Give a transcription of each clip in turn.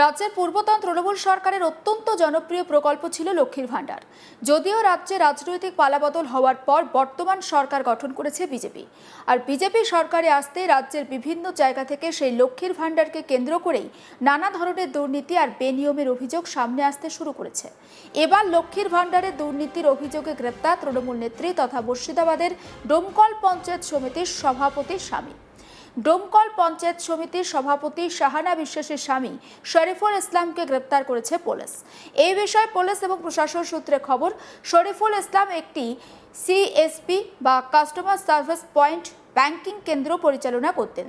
রাজ্যের পূর্বতন তৃণমূল সরকারের অত্যন্ত জনপ্রিয় প্রকল্প ছিল লক্ষ্মীর ভাণ্ডার। যদিও রাজ্যে রাজনৈতিক পালাবদল হওয়ার পর বর্তমান সরকার গঠন করেছে বিজেপি। আর বিজেপি সরকারে আসতে রাজ্যের বিভিন্ন জায়গা থেকে সেই লক্ষ্মীর ভাণ্ডারকে কেন্দ্র করেই নানা ধরনের দুর্নীতি আর বেনিয়মের অভিযোগ সামনে আসতে শুরু করেছে। এবার লক্ষ্মীর ভাণ্ডারের দুর্নীতির অভিযোগে গ্রেপ্তার তৃণমূল নেত্রী তথা মুর্শিদাবাদের ডোমকল পঞ্চায়েত সমিতির সভাপতির স্বামী। ডোমকল পঞ্চায়েত সমিতির সভাপতি শাহানা বিশ্বাসের স্বামী শরীফুল ইসলামকে গ্রেপ্তার করেছে পুলিশ। এই বিষয়ে পুলিশ এবং প্রশাসন সূত্রে খবর, শরীফুল ইসলাম একটি সিএসপি বা কাস্টমার সার্ভিস পয়েন্ট ব্যাংকিং কেন্দ্র পরিচালনা করতেন।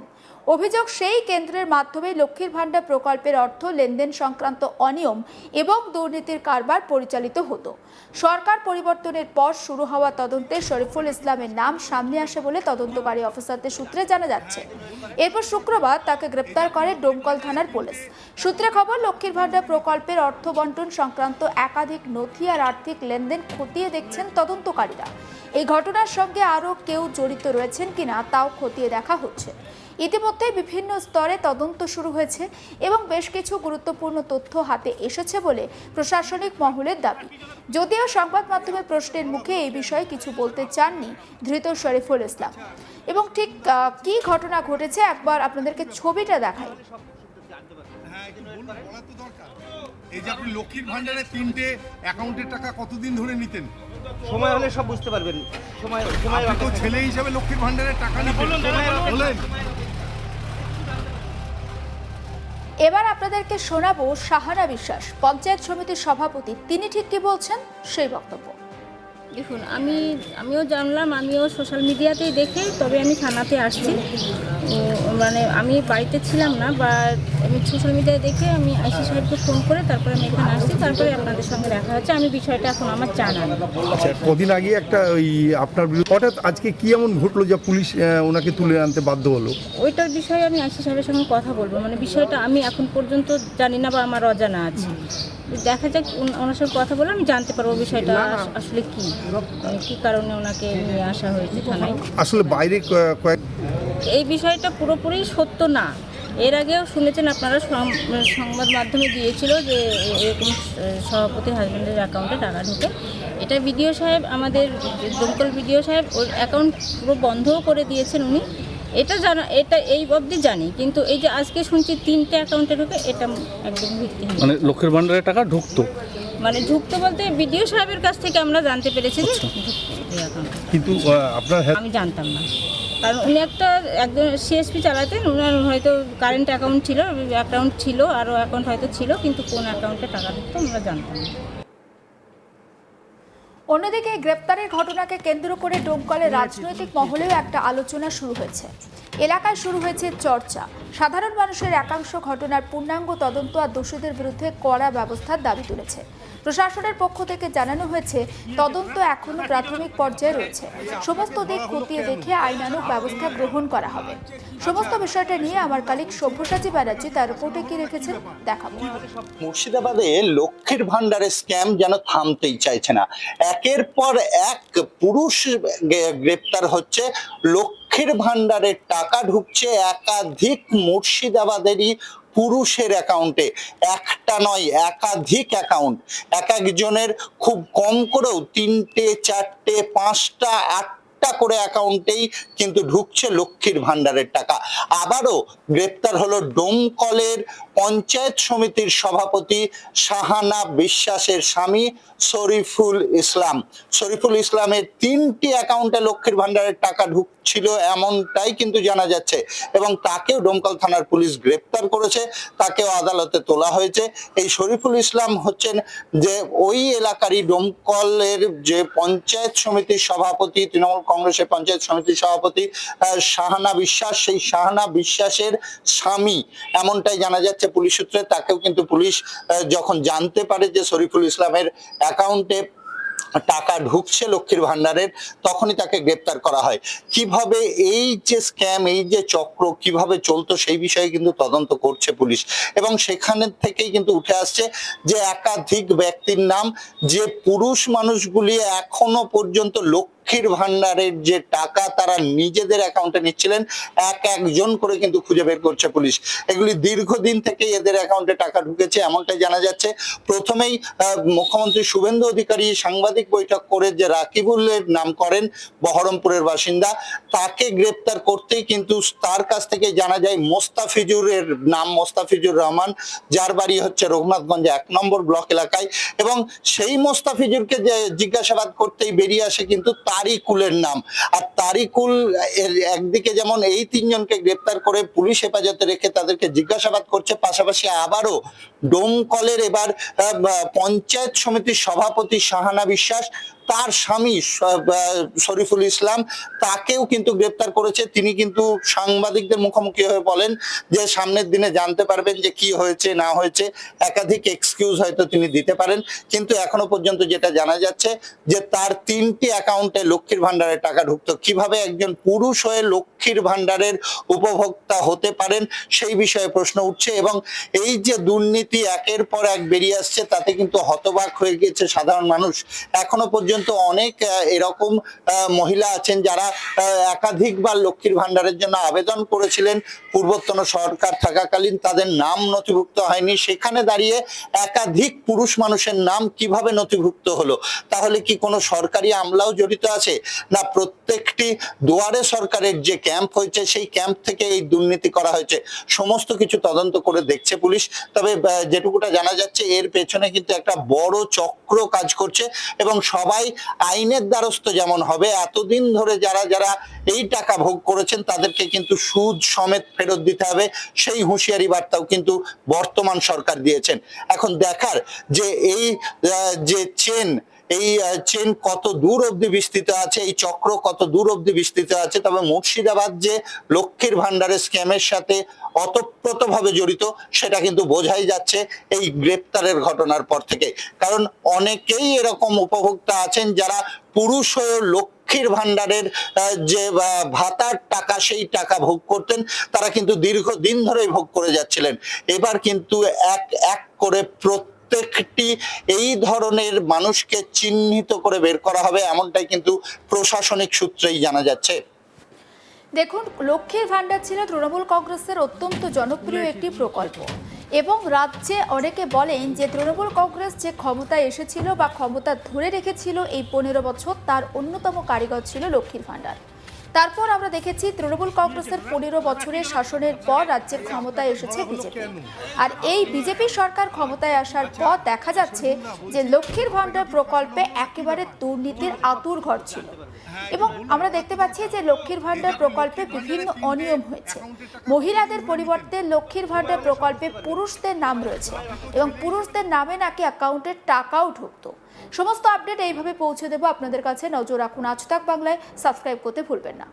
অভিযোগ, সেই কেন্দ্রের মাধ্যমে লক্ষ্মীর ভাণ্ডার প্রকল্পের অর্থ লেনদেন সংক্রান্ত অনিয়ম এবং দুর্নীতির কারবার পরিচালিত হতো। সরকার পরিবর্তনের পর শুরু হওয়া তদন্তে শরীফুল ইসলামের নাম সামনে আসে বলে তদন্তকারী অফিসারদের সূত্রে জানা যাচ্ছে। এরপর শুক্রবার তাকে গ্রেপ্তার করে ডোমকল থানার পুলিশ। সূত্রে খবর, লক্ষ্মীর ভাণ্ডার প্রকল্পের অর্থ বন্টন সংক্রান্ত একাধিক নথি আর আর্থিক লেনদেন খতিয়ে দেখছেন তদন্তকারীরা। এই ঘটনার সঙ্গে আরও কেউ জড়িত রয়েছেন কিনা তাও খতিয়ে দেখা হচ্ছে। ইতিমধ্যে বিভিন্ন স্তরে তদন্ত শুরু হয়েছে এবং বেশ কিছু গুরুত্বপূর্ণ তথ্য হাতে এসেছে বলে প্রশাসনিক মহলের দাবি। যদিও সংবাদ মাধ্যমের প্রশ্নের মুখে এই বিষয়ে কিছু বলতে চাননি ধৃত শরীফুল ইসলাম। এবং ঠিক কি ঘটনা ঘটেছে একবার আপনাদেরকে ছবিটা দেখাই। এই যে আপনি লক্ষ্মীর ভান্ডারে 3টে অ্যাকাউন্টের টাকা কতদিন ধরে নিতেন? সময় হলে সব বুঝতে পারবেন। সময় আপনি তো ছেলে হিসেবে লক্ষ্মীর ভান্ডারের টাকা নিতেন, বলেন। এবার আপনাদেরকে শোনাবো শাহানা বিশ্বাস, পঞ্চায়েত সমিতির সভাপতি, তিনি ঠিক কি বলছেন সেই বক্তব্য। দেখুন, আমিও জানলাম, আমিও সোশ্যাল মিডিয়াতেই দেখে তবে আমি থানাতে আসছি। মানে আমি বাড়িতে ছিলাম না, বা আমি সোশ্যাল মিডিয়ায় দেখে আমি আইসি সাহেবকে ফোন করে তারপরে আমি এখানে আসছি, তারপরে আপনাদের সঙ্গে দেখা হচ্ছে। আমি বিষয়টা এখন আমার জানা। আচ্ছা, কদিন আগে একটা ওই আপনার বিরুদ্ধে হঠাৎ আজকে কি এমন ঘটলো যে পুলিশ ওনাকে তুলে আনতে বাধ্য হলো? ওইটার বিষয়ে আমি আইসি সাহেবের সঙ্গে কথা বলবো। মানে বিষয়টা আমি এখন পর্যন্ত জানি না বা আমার অজানা আছে। দেখা যাক, ওনার সঙ্গে কথা বলে আমি জানতে পারবো বিষয়টা আসলে কি কারণে ওনাকে নিয়ে আসা হয়েছে থানায়। আসলে বাইরে কয়েক এই বিষয়টা পুরোপুরি সত্য না। এর আগেও শুনেছেন আপনারা, সংবাদ মাধ্যমে দিয়েছিল যে এরকম সভাপতির হাজব্যান্ডের অ্যাকাউন্টে টাকা ঢুকে। এটা বিডিও সাহেব, আমাদের দমকল বিডিও সাহেব, ওর অ্যাকাউন্ট পুরো বন্ধও করে দিয়েছেন উনি। এটা এই অবধি জানি, কিন্তু এই যে আজকে শুনছি 3টে অ্যাকাউন্টে ঢুকে, এটা একদম ভিত্তিহীন। মানে লক্ষ্মীর ভাণ্ডারের টাকা ঢুকতো, মানে ঢুকতো বলতে বিডিও সাহেবের কাছ থেকে আমরা জানতে পেরেছি যে কিন্তু আপনার আমি জানতাম না, কারণ উনি একজন সিএসপি চালাতেন। উনার হয়তো কারেন্ট অ্যাকাউন্ট ছিল, আরও অ্যাকাউন্ট হয়তো ছিল, কিন্তু কোন অ্যাকাউন্টে টাকা ঢুকতো আমরা জানতাম না। অন্যদিকে গ্রেপ্তারের ঘটনাকে কেন্দ্র করে ডোমকলের রাজনৈতিক মহলেও একটা আলোচনা শুরু হয়েছে। এলাকায় শুরু হয়েছে চর্চা। সাধারণ মানুষের একাংশ ঘটনার পূর্ণাঙ্গ তদন্ত আর দোষীদের বিরুদ্ধে কড়া ব্যবস্থার দাবি তুলেছে। প্রশাসনের পক্ষ থেকে জানানো হয়েছে, তদন্ত এখনো প্রাথমিক পর্যায়ে রয়েছে। সমস্ত দিক খতিয়ে দেখে আইনানুগ ব্যবস্থা গ্রহণ করা হবে। সমস্ত বিষয়টা নিয়ে আমার কালিক সভ্যসাচী ব্যানার্জি তার রিপোর্টে কি রেখেছেন দেখাবো। মুর্শিদাবাদে লক্ষ্মীর ভান্ডারের স্ক্যাম যেন থামতেই চাইছে না। একের পর এক পুরুষ গ্রেপ্তার হচ্ছে। লক্ষ্মীর ভান্ডারের টাকা ঢুকছে একাধিক মুর্শিদাবাদেরই পুরুষের অ্যাকাউন্টে। একটা নয়, একাধিক অ্যাকাউন্ট। এক একজনের খুব কম করেও 3টে 4টে 5টা 8টা করে অ্যাকাউন্টেই কিন্তু ঢুকছে লক্ষ্মীর ভান্ডারের টাকা। আবারও গ্রেপ্তার হলো ডোমকলের পঞ্চায়েত সমিতির সভাপতি শাহানা বিশ্বাসের স্বামী শরীফুল ইসলাম। শরীফুল ইসলামের 3টি অ্যাকাউন্টে লক্ষ্মীর ভান্ডারের টাকা ঢুকছিল, এমনটাই কিন্তু জানা যাচ্ছে। এবং তাকেও ডোমকল থানার পুলিশ গ্রেপ্তার করেছে, তাকেও আদালতে তোলা হয়েছে। এই শরীফুল ইসলাম হচ্ছেন যে ওই এলাকারই ডোমকলের যে পঞ্চায়েত সমিতির সভাপতি, তৃণমূল কংগ্রেসের পঞ্চায়েত সমিতির সভাপতি শাহানা বিশ্বাস, সেই শাহানা বিশ্বাসের স্বামী, এমনটাই জানা যাচ্ছে পুলিশ সূত্রে। তাকেও কিন্তু পুলিশ যখন জানতে পারে যে শরীফুল ইসলামের অ্যাকাউন্টে টাকা ঢুকছে লক্ষ্মীর ভান্ডারের, তখনই তাকে গ্রেপ্তার করা হয়। কিভাবে এই যে স্ক্যাম, এই যে চক্র কিভাবে চলতো সেই বিষয়ে কিন্তু তদন্ত করছে পুলিশ। এবং সেখানে থেকেই কিন্তু উঠে আসছে যে একাধিক ব্যক্তির নাম, যে পুরুষ মানুষগুলি এখনো পর্যন্ত লক্ষ্মীর ভান্ডারের যে টাকা তারা নিজেদের অ্যাকাউন্টে নিচ্ছিলেন, একজন করে কিন্তু খুঁজে বের করছে পুলিশ। এগুলি দীর্ঘদিন থেকে এদের অ্যাকাউন্টে টাকা ঢুকেছে এমনটাই জানা যাচ্ছে। প্রথমেই মুখ্যমন্ত্রী শুভেন্দু অধিকারী সাংবাদিক বৈঠক করে যে রাকিবুলের নাম করেন, বহরমপুরের বাসিন্দা, তাকে গ্রেপ্তার করতেই কিন্তু তার কাছ থেকে জানা যায় মোস্তাফিজুরের নাম, মোস্তাফিজুর রহমান, যার বাড়ি হচ্ছে রঘুনাথগঞ্জ 1 নম্বর ব্লক এলাকায়। এবং সেই মোস্তাফিজুরকে যে জিজ্ঞাসাবাদ করতেই বেরিয়ে আসে কিন্তু তারিকুলের নাম। আর তারিকুল একদিকে যেমন এই 3 জনকে গ্রেপ্তার করে পুলিশ হেফাজতে রেখে তাদেরকে জিজ্ঞাসাবাদ করছে, পাশাপাশি আবারও ডোমকলের এবার পঞ্চায়েত সমিতির সভাপতি শাহানা বিশ্বাস, তার স্বামী শরীফুল ইসলাম, তাকেও কিন্তু গ্রেপ্তার করেছে। তিনি কিন্তু সাংবাদিকদের মুখোমুখি হয়ে বলেন যে সামনের দিনে জানতে পারবেন যে কি হয়েছে না হয়েছে, একাধিক এক্সকিউজ হয়তো তিনি দিতে পারেন। কিন্তু এখনো পর্যন্ত যেটা জানা যাচ্ছে যে তার 3টি অ্যাকাউন্টে লক্ষ্মীর ভান্ডারের টাকা ঢুকতো। কিভাবে একজন পুরুষ হয়ে লক্ষ্মীর ভান্ডারের উপভোক্তা হতে পারেন সেই বিষয়ে প্রশ্ন উঠছে। এবং এই যে দুর্নীতি একের পর এক বেরিয়ে আসছে, তাতে কিন্তু হতবাক হয়ে গিয়েছে সাধারণ মানুষ। এখনো পর্যন্ত অনেক এরকম মহিলা আছেন যারা একাধিকবার লক্ষ্মীর ভান্ডারের জন্য আবেদন করেছিলেন পূর্বতন সরকার থাকাকালীন, তাদের নাম নথিভুক্ত হয়নি। সেখানে দাঁড়িয়ে একাধিক পুরুষ মানুষের নাম কিভাবে নথিভুক্ত হলো? তাহলে কি কোনো সরকারি আমলাও জড়িত আছে? না প্রত্যেকটি দুয়ারে সরকারের যে ক্যাম্প হয়েছে সেই ক্যাম্প থেকে এই দুর্নীতি করা হয়েছে? সমস্ত কিছু তদন্ত করে দেখছে পুলিশ। তবে যেটুকুটা জানা যাচ্ছে এর পেছনে কিন্তু একটা বড় চক্র কাজ করছে এবং সবাই আইনের দ্বারস্থ যেমন হবে, এতদিন ধরে যারা যারা এই টাকা ভোগ করেছেন তাদেরকে কিন্তু সুদ সমেত ফেরত দিতে হবে, সেই হুঁশিয়ারি বার্তাও কিন্তু বর্তমান সরকার দিয়েছেন। এখন দেখার যে এই যে চেন কত দূর অবধি বিস্তৃত আছে, এই চক্র কত দূর অবধি বিস্তৃত আছে। তবে মুর্শিদাবাদ যে লক্ষ্মীর ভান্ডারের স্ক্যামের সাথে অতপ্রতভাবে জড়িত সেটা কিন্তু বোঝাই যাচ্ছে এই গ্রেপ্তারের ঘটনার পর থেকে। কারণ অনেকেই এরকম উপভোক্তা আছেন যারা পুরুষ হয়ে লক্ষ্মীর ভান্ডারের যে ভাতার টাকা সেই টাকা ভোগ করতেন, তারা কিন্তু দীর্ঘদিন ধরেই ভোগ করে যাচ্ছিলেন। এবার কিন্তু এক এক করে প্রত্যেকটি এই ধরনের মানুষকে চিহ্নিত করে বের করা হবে, এমনটাই কিন্তু প্রশাসনিক সূত্রেই জানা যাচ্ছে। দেখুন, লক্ষ্মীর ভান্ডার ছিল তৃণমূল কংগ্রেসের অত্যন্ত জনপ্রিয় একটি প্রকল্প এবং রাজ্যে অনেকে বলেন যে তৃণমূল কংগ্রেস যে ক্ষমতায় এসেছিল বা ক্ষমতা ধরে রেখেছিল এই 15 বছর, তার অন্যতম কারিগর ছিল লক্ষ্মীর ভান্ডার। তারপর আমরা দেখেছি তৃণমূল কংগ্রেসের 15 বছরের শাসনের পর রাজ্যের ক্ষমতায় এসেছে বিজেপি। আর এই বিজেপি সরকার ক্ষমতায় আসার পর দেখা যাচ্ছে যে লক্ষ্মীর ভান্ডার প্রকল্পে একেবারে দুর্নীতির আতুর ঘর ছিল এবং আমরা দেখতে পাচ্ছি যে লক্ষ্মীর ভান্ডার প্রকল্পে বিভিন্ন অনিয়ম হয়েছে। মহিলাদের পরিবর্তে লক্ষ্মীর ভান্ডার প্রকল্পে পুরুষদের নাম রয়েছে এবং পুরুষদের নামে নাকি অ্যাকাউন্টে টাকাও ঢুকতো। সমস্ত আপডেট এইভাবে পৌঁছে দেবো আপনাদের কাছে। নজর রাখুন আজ তাক বাংলায়, সাবস্ক্রাইব করতে ভুলবেন না।